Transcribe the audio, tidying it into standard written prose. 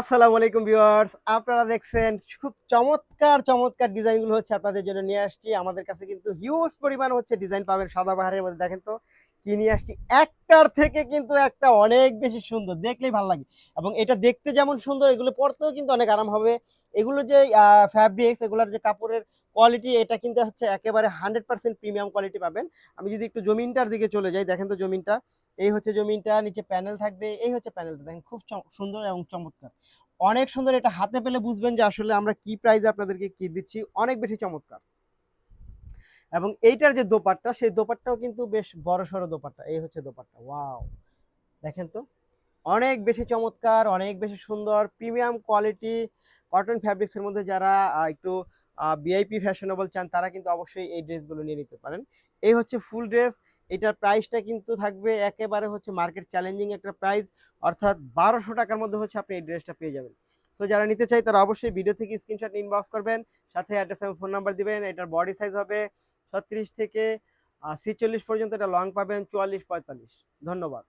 আসসালামু আলাইকুম ভিউয়ার্স, আপনারা দেখছেন খুব চমৎকার চমৎকার ডিজাইনগুলো হচ্ছে আপনাদের জন্য নিয়ে আসছি। আমাদের কাছে কিন্তু হিউজ পরিমাণ হচ্ছে ডিজাইন পাবেন সাদাবাহারের মধ্যে। দেখেন তো কি নিয়ে আসছি, একটার থেকে কিন্তু একটা অনেক বেশি সুন্দর, দেখলেই ভালো লাগে। এবং এটা দেখতে যেমন সুন্দর, এগুলো পরতেও কিন্তু অনেক আরাম হবে। এগুলো যে ফ্যাব্রিক্স, এগুলোর যে কাপড়ের কোয়ালিটি, এটা কিন্তু হচ্ছে একেবারে 100% প্রিমিয়াম কোয়ালিটি পাবেন। আমি যদি একটু জমিনটার দিকে চলে যাই, দেখেন তো জমিনটা, এই হচ্ছে জমিনটা, নিচে প্যানেল থাকবে, এই হচ্ছে প্যানেলটা, দেখেন খুব সুন্দর এবং চমৎকার, অনেক সুন্দর। এটা হাতে পেলে বুঝবেন যে আসলে আমরা কি প্রাইসে আপনাদেরকে কি দিচ্ছি, অনেক বেশি চমৎকার। এবং এইটার যে দোপাট্টা, সেই দোপাট্টাও কিন্তু বেশ বড় সড়ো দোপাট্টা। এই হচ্ছে দোপাট্টা, ওয়াও, দেখেন তো, অনেক বেশি চমৎকার, অনেক বেশি সুন্দর, প্রিমিয়াম কোয়ালিটি কটন ফ্যাব্রিক্সের মধ্যে যারা একটু ভিআইপি ফ্যাশনেবল চান, তারা কিন্তু অবশ্যই এই ড্রেসগুলো নিয়ে নিতে পারেন। এই হচ্ছে ফুল ড্রেস। এটার প্রাইসটা কিন্তু থাকবে একেবারে হচ্ছে মার্কেট চ্যালেঞ্জিং একটা প্রাইস, অর্থাৎ 1200 টাকার মধ্যে হচ্ছে আপনি এই ড্রেসটা পেয়ে যাবেন। সো যারা নিতে চাই তারা অবশ্যই ভিডিও থেকে স্ক্রিনশট ইনবক্স করবেন, সাথে অ্যাড্রেস এবং ফোন নাম্বার দিবেন। এটার বডি সাইজ হবে 36 থেকে 46 পর্যন্ত, এটা লং পাবেন 44-45। ধন্যবাদ।